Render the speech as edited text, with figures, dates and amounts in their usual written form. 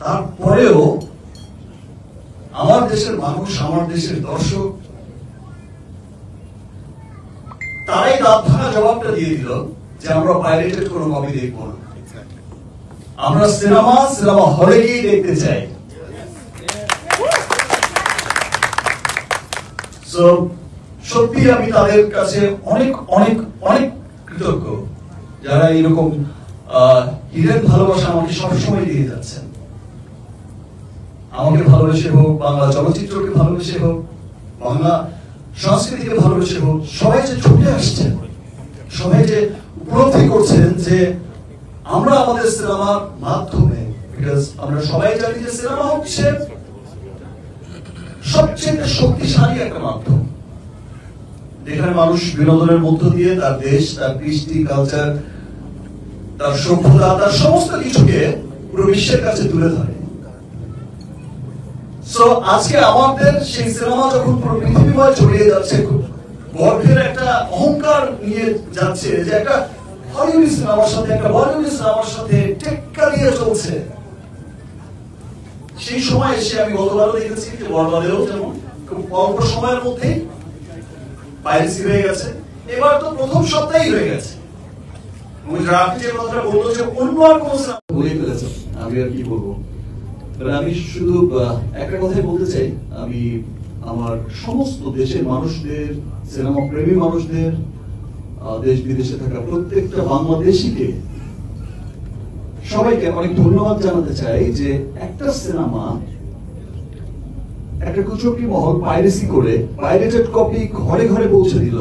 তারপরেও আমার দেশের মানুষ, আমার দেশের দর্শক তারাই দাঁত ভাঙা জবাবটা দিয়ে দিল যে আমরা পাইরেটেড কোনো কপি দেখব না, আমরা সিনেমা হলে গিয়ে দেখতে চাই। সত্যি আমি তাদের কাছে অনেক অনেক অনেক কৃতজ্ঞ যারা এরকম হীরের ভালোবাসা আমাকে সবসময় দিয়ে যাচ্ছেন। আমাকে ভালোবেসে হোক, বাংলা চলচ্চিত্রকে ভালোবেসে হোক, বাংলা সংস্কৃতিকে ভালোবেসে হোক, সবাই যে ছুটে আসছেন, সবাই যে উপলব্ধি করছেন যে আমরা আমাদের সিনেমার মাধ্যমে, বিকজ আমরা সবাই জানি যে সিনেমা হচ্ছে সবচেয়ে শক্তিশালী একটা মাধ্যম যেখানে মানুষ বিনোদনের মধ্য দিয়ে তার দেশ, তার কৃষ্টি, কালচার, তার সভ্যতা, তার সমস্ত কিছুকে পুরো বিশ্বের কাছে তুলে ধরে। আজকে আমাদের সেই সিনেমা যখন পুরো পৃথিবীময় ছড়িয়ে যাচ্ছে, গর্বের একটা অহংকার নিয়ে যাচ্ছে যে একটা হলিউড সিনেমার সাথে একটা বলিউড সিনেমার সাথে টেক্কা দিয়ে চলছে, সেই সময় এসে আমি গতবারও দেখেছি যে বড়বাদেরও যেমন খুব অল্প সময়ের মধ্যেই পাইরেসি হয়ে গেছে, এবার তো প্রথম সপ্তাহেই হয়ে গেছে। আপনি যে কথাটা বললো যে অন্য আর কোন বলে ফেলেছে, আমি আর কি বলবো। আমি শুধু একটা কথাই বলতে চাই, আমি আমার সমস্ত দেশের মানুষদের, সিনেমা প্রেমী মানুষদের, দেশ বিদেশে থাকা প্রত্যেকটা বাংলাদেশিকে সবাইকে অনেক ধন্যবাদ জানাতে চাই যে একটা সিনেমা একটা কুচক্রী মহল পাইরেসি করে পাইরেটেড কপি ঘরে ঘরে পৌঁছে দিল।